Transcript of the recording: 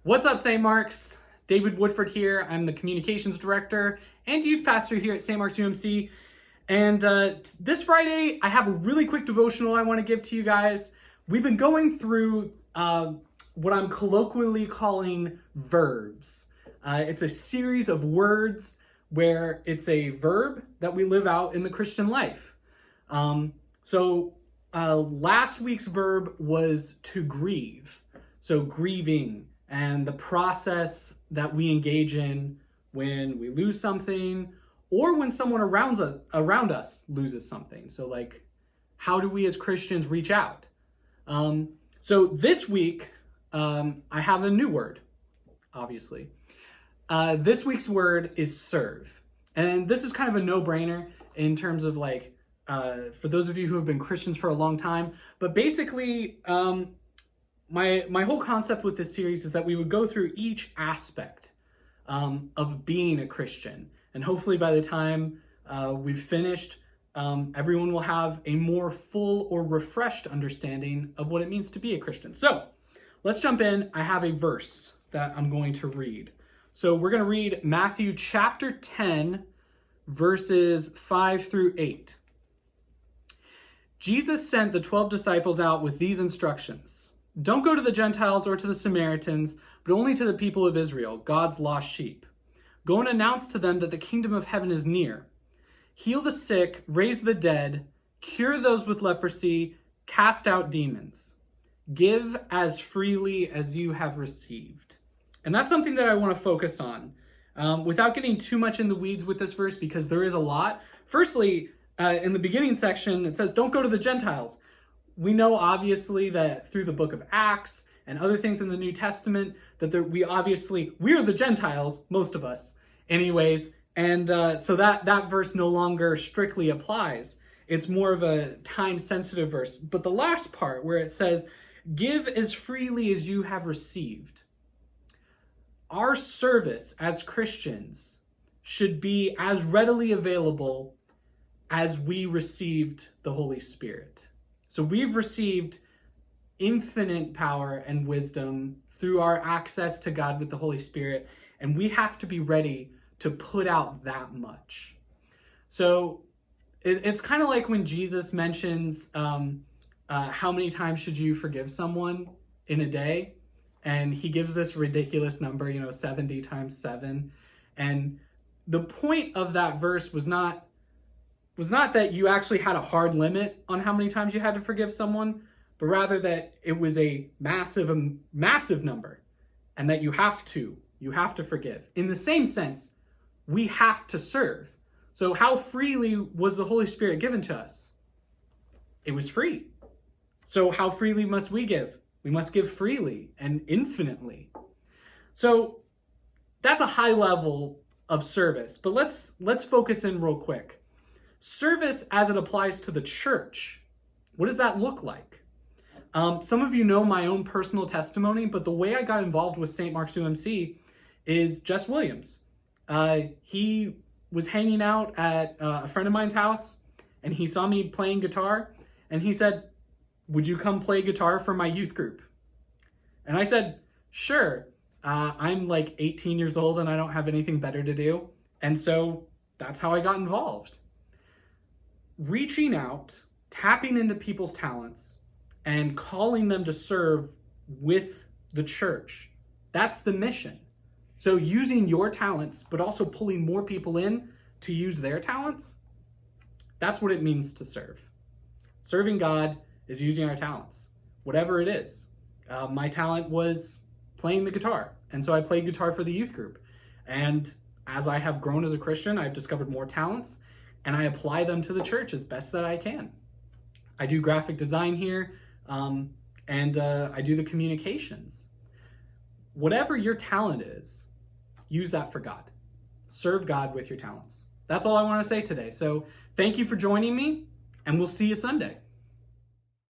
What's up, St. Mark's? David Woodford here. I'm the communications director and youth pastor here at St. Mark's UMC. And this Friday, I have a really quick devotional I want to give to you guys. We've been going through what I'm colloquially calling verbs. It's a series of words where it's a verb that we live out in the Christian life. Last week's verb was to grieve. So grieving and the process that we engage in when we lose something or when someone around us loses something. So like, how do we as Christians reach out? So this week, I have a new word, obviously. This week's word is serve. And this is kind of a no-brainer in terms of like, for those of you who have been Christians for a long time. But basically, my whole concept with this series is that we would go through each aspect of being a Christian. And hopefully by the time we've finished, everyone will have a more full or refreshed understanding of what it means to be a Christian. So let's jump in. I have a verse that I'm going to read. So we're going to read Matthew chapter 10, verses 5 through 8. Jesus sent the 12 disciples out with these instructions. Don't go to the Gentiles or to the Samaritans, but only to the people of Israel, God's lost sheep. Go and announce to them that the kingdom of heaven is near. Heal the sick, raise the dead, cure those with leprosy, cast out demons. Give as freely as you have received. And that's something that I want to focus on. Without getting too much in the weeds with this verse, because there is a lot. Firstly, in the beginning section, it says, don't go to the Gentiles. We know obviously that through the book of Acts and other things in the New Testament, that we're the Gentiles, most of us anyways. And so that verse no longer strictly applies. It's more of a time-sensitive verse. But the last part where it says, give as freely as you have received. Our service as Christians should be as readily available as we received the Holy Spirit. So we've received infinite power and wisdom through our access to God with the Holy Spirit, and we have to be ready to put out that much. So it's kind of like when Jesus mentions how many times should you forgive someone in a day, and he gives this ridiculous number, 70 times 7. And the point of that verse was not that you actually had a hard limit on how many times you had to forgive someone, but rather that it was a massive number, and that you have to forgive. In the same sense, we have to serve. So how freely was the Holy Spirit given to us? It was free. So how freely must we give? We must give freely and infinitely. So that's a high level of service, but let's focus in real quick. Service as it applies to the church. What does that look like? Some of you know my own personal testimony, but the way I got involved with St. Mark's UMC is Jess Williams. He was hanging out at a friend of mine's house, and he saw me playing guitar, and he said, would you come play guitar for my youth group? And I said, sure. I'm like 18 years old and I don't have anything better to do. And so that's how I got involved. Reaching out, tapping into people's talents, and calling them to serve with the church. That's the mission. So using your talents, but also pulling more people in to use their talents, that's what it means to serve. Serving God is using our talents, whatever it is. My talent was playing the guitar, and so I played guitar for the youth group. And as I have grown as a Christian, I've discovered more talents, and I apply them to the church as best that I can. I do graphic design here, and I do the communications. Whatever your talent is, use that for God. Serve God with your talents. That's all I want to say today. So thank you for joining me, and we'll see you Sunday.